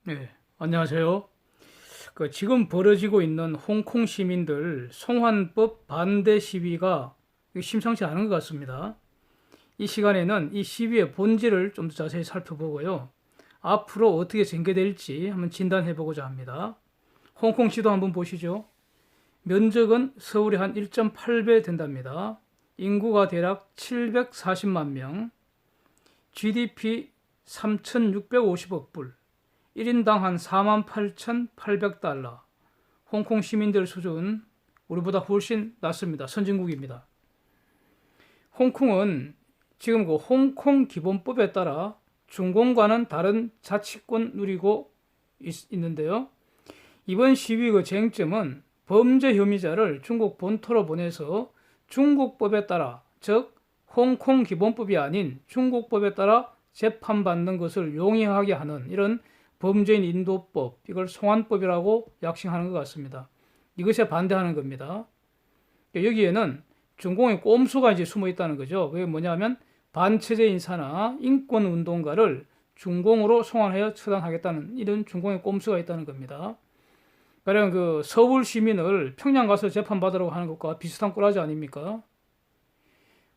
네, 안녕하세요. 지금 벌어지고 있는 홍콩 시민들 송환법 반대 시위가 심상치 않은 것 같습니다. 이 시간에는 이 시위의 본질을 좀 더 자세히 살펴보고요. 앞으로 어떻게 전개될지 한번 진단해 보고자 합니다. 홍콩 지도 한번 보시죠. 면적은 서울의 한 1.8배 된답니다. 인구가 대략 740만 명, GDP 3,650억 불, 1인당 한 48,800달러. 홍콩 시민들 수준 우리보다 훨씬 낮습니다. 선진국입니다. 홍콩은 지금 그 홍콩 기본법에 따라 중공과는 다른 자치권 누리고 있는데요. 이번 시위 그 쟁점은 범죄 혐의자를 중국 본토로 보내서 중국법에 따라, 즉 홍콩 기본법이 아닌 중국법에 따라 재판받는 것을 용이하게 하는 이런 범죄인 인도법, 이걸 송환법이라고 약칭하는 것 같습니다. 이것에 반대하는 겁니다. 여기에는 중공의 꼼수가 이제 숨어 있다는 거죠. 그게 뭐냐면 반체제 인사나 인권 운동가를 중공으로 송환하여 처단하겠다는 이런 중공의 꼼수가 있다는 겁니다. 가령 그 서울 시민을 평양 가서 재판받으라고 하는 것과 비슷한 꼴하지 아닙니까?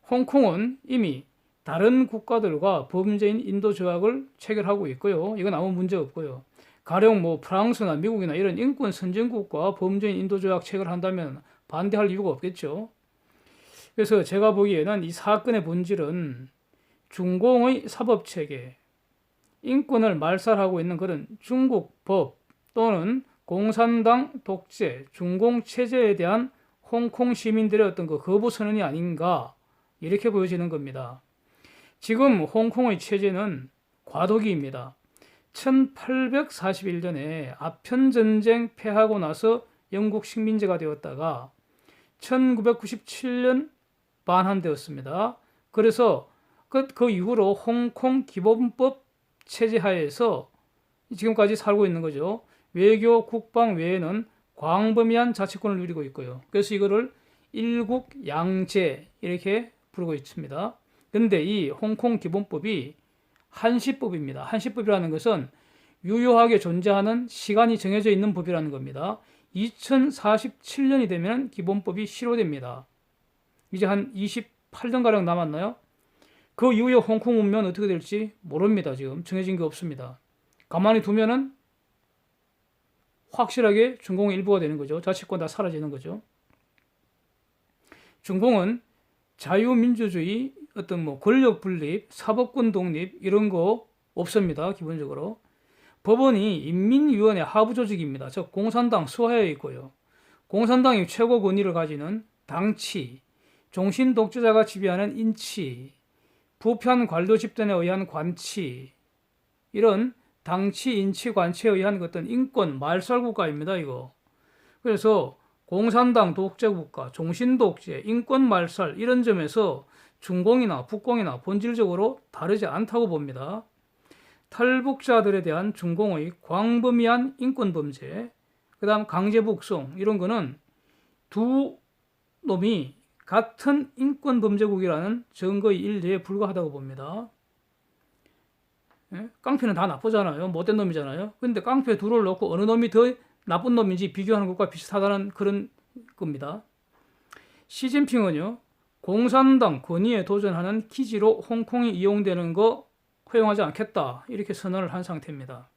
홍콩은 이미 다른 국가들과 범죄인 인도 조약을 체결하고 있고요. 이건 아무 문제 없고요. 가령 뭐 프랑스나 미국이나 이런 인권 선진국과 범죄인 인도 조약 체결한다면 반대할 이유가 없겠죠. 그래서 제가 보기에는 이 사건의 본질은 중공의 사법 체계, 인권을 말살하고 있는 그런 중국 법 또는 공산당 독재, 중공 체제에 대한 홍콩 시민들의 어떤 그 거부 선언이 아닌가 이렇게 보여지는 겁니다. 지금 홍콩의 체제는 과도기입니다. 1841년에 아편전쟁 패하고 나서 영국 식민지가 되었다가 1997년 반환되었습니다. 그래서 그 이후로 홍콩 기본법 체제 하에서 지금까지 살고 있는 거죠. 외교, 국방 외에는 광범위한 자치권을 누리고 있고요. 그래서 이거를 일국 양제 이렇게 부르고 있습니다. 근데 이 홍콩 기본법이 한시법입니다. 한시법이라는 것은 유효하게 존재하는 시간이 정해져 있는 법이라는 겁니다. 2047년이 되면 기본법이 실효됩니다. 이제 한 28년가량 남았나요? 그 이후에 홍콩 운명은 어떻게 될지 모릅니다. 지금 정해진 게 없습니다. 가만히 두면은 확실하게 중공의 일부가 되는 거죠. 자치권 다 사라지는 거죠. 중공은 자유민주주의, 어떤 뭐 권력 분립, 사법권 독립 이런 거 없습니다. 기본적으로. 법원이 인민위원회 하부 조직입니다. 즉 공산당 수하에 있고요. 공산당이 최고 권위를 가지는 당치, 종신 독재자가 지배하는 인치, 부편 관료 집단에 의한 관치, 이런 당치, 인치, 관치에 의한 어떤 인권 말살 국가입니다. 이거. 그래서 공산당 독재국가, 종신독재, 인권말살 이런 점에서 중공이나 북공이나 본질적으로 다르지 않다고 봅니다. 탈북자들에 대한 중공의 광범위한 인권범죄, 그 다음 강제북송 이런 거는 두 놈이 같은 인권범죄국이라는 증거의 일례에 불과하다고 봅니다. 깡패는 다 나쁘잖아요. 못된 놈이잖아요. 근데 깡패 둘을 놓고 어느 놈이 더 나쁜 놈인지 비교하는 것과 비슷하다는 그런 겁니다. 시진핑은요, 공산당 권위에 도전하는 기지로 홍콩이 이용되는 거 허용하지 않겠다. 이렇게 선언을 한 상태입니다.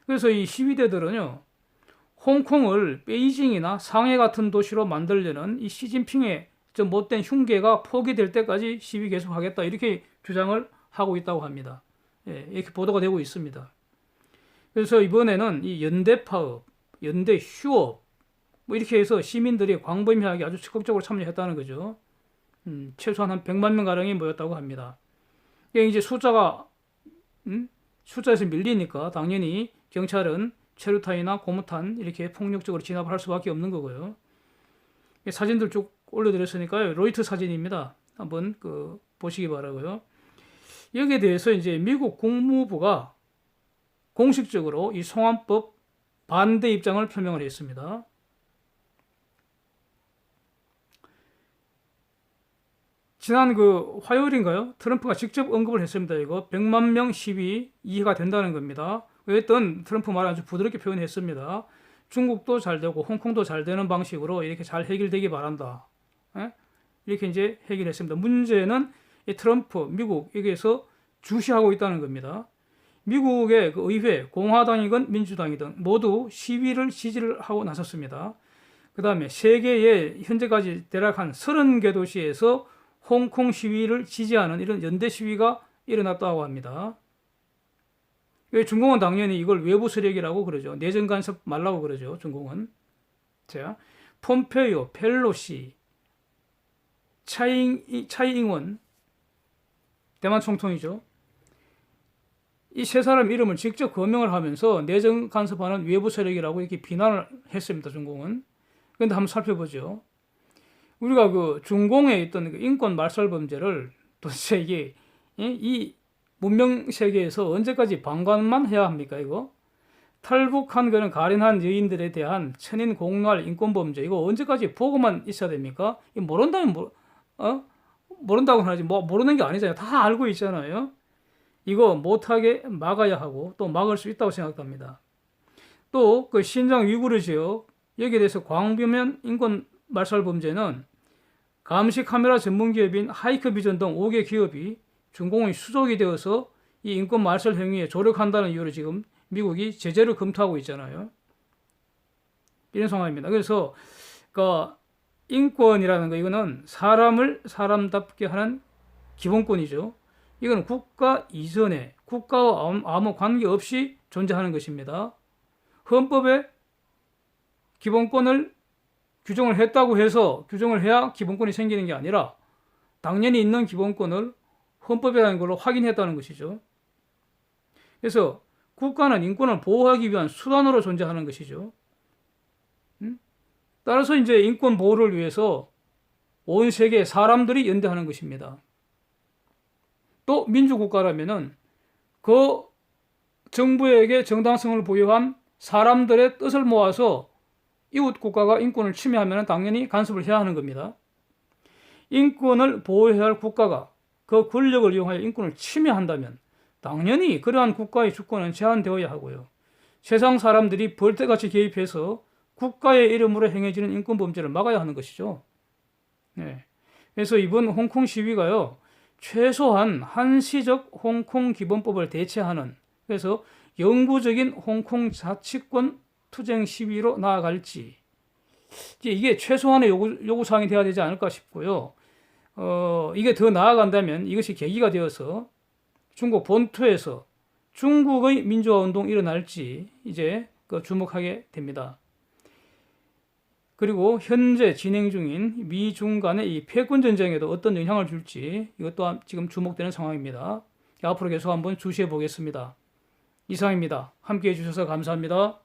그래서 이 시위대들은요, 홍콩을 베이징이나 상해 같은 도시로 만들려는 이 시진핑의 저 못된 흉계가 포기될 때까지 시위 계속하겠다. 이렇게 주장을 하고 있다고 합니다. 이렇게 보도가 되고 있습니다. 그래서 이번에는 이 연대 파업, 연대 휴업 뭐 이렇게 해서 시민들이 광범위하게 아주 적극적으로 참여했다는 거죠. 최소한 한 100만 명 가량이 모였다고 합니다. 이게 이제 숫자에서 밀리니까 당연히 경찰은 체류탄이나 고무탄 이렇게 폭력적으로 진압을 할 수밖에 없는 거고요. 사진들 쭉 올려드렸으니까요. 로이터 사진입니다. 한번 보시기 바라고요. 여기에 대해서 이제 미국 국무부가 공식적으로 이 송환법 반대 입장을 표명을 했습니다. 지난 화요일인가요? 트럼프가 직접 언급을 했습니다. 이거 100만 명 시위 이해가 된다는 겁니다. 어떤 트럼프 말은 아주 부드럽게 표현했습니다. 중국도 잘 되고 홍콩도 잘 되는 방식으로 이렇게 잘 해결되기 바란다. 예? 이렇게 이제 해결했습니다. 문제는 이 트럼프, 미국 여기에서 주시하고 있다는 겁니다. 미국의 그 의회, 공화당이건 민주당이든 모두 시위를 지지를 하고 나섰습니다. 그 다음에 세계의 현재까지 대략 한 30개 도시에서 홍콩 시위를 지지하는 이런 연대 시위가 일어났다고 합니다. 중공은 당연히 이걸 외부 세력이라고 그러죠. 내정 간섭 말라고 그러죠. 중공은. 자, 폼페이오, 펠로시, 차이잉원, 대만 총통이죠. 이 세 사람 이름을 직접 거명을 하면서 내정 간섭하는 외부 세력이라고 이렇게 비난을 했습니다. 중공은. 그런데 한번 살펴보죠. 우리가 그 중공에 있던 그 인권 말살 범죄를 도대체 이게 이 문명 세계에서 언제까지 방관만 해야 합니까? 이거 탈북한 그런 가련한 여인들에 대한 천인 공노할 인권 범죄 이거 언제까지 보고만 있어야 됩니까? 이 모른다면 모른다고 하지 뭐 모르는 게 아니잖아요. 다 알고 있잖아요. 이거 못하게 막아야 하고 또 막을 수 있다고 생각합니다. 또 그 신장 위구르 지역 여기에 대해서 광범위한 인권 말살 범죄는 감시 카메라 전문 기업인 하이크비전 등 5개 기업이 중공의 수족이 되어서 이 인권 말살 행위에 조력한다는 이유로 지금 미국이 제재를 검토하고 있잖아요. 이런 상황입니다. 그래서 그 인권이라는 거 이거는 사람을 사람답게 하는 기본권이죠. 이건 국가 이전에 국가와 아무 관계없이 존재하는 것입니다. 헌법에 기본권을 규정을 했다고 해서 규정을 해야 기본권이 생기는 게 아니라 당연히 있는 기본권을 헌법이라는 걸로 확인했다는 것이죠. 그래서 국가는 인권을 보호하기 위한 수단으로 존재하는 것이죠. 따라서 이제 인권 보호를 위해서 온 세계 사람들이 연대하는 것입니다. 또 민주국가라면은 그 정부에게 정당성을 부여한 사람들의 뜻을 모아서 이웃 국가가 인권을 침해하면 당연히 간섭을 해야 하는 겁니다. 인권을 보호해야 할 국가가 그 권력을 이용하여 인권을 침해한다면 당연히 그러한 국가의 주권은 제한되어야 하고요. 세상 사람들이 벌떼같이 개입해서 국가의 이름으로 행해지는 인권 범죄를 막아야 하는 것이죠. 네. 그래서 이번 홍콩 시위가요, 최소한 한시적 홍콩 기본법을 대체하는, 그래서 영구적인 홍콩 자치권 투쟁 시위로 나아갈지, 이게 최소한의 요구사항이 되어야 되지 않을까 싶고요. 이게 더 나아간다면 이것이 계기가 되어서 중국 본토에서 중국의 민주화 운동이 일어날지 이제 주목하게 됩니다. 그리고 현재 진행 중인 미중 간의 이 패권 전쟁에도 어떤 영향을 줄지 이것도 지금 주목되는 상황입니다. 앞으로 계속 한번 주시해 보겠습니다. 이상입니다. 함께해 주셔서 감사합니다.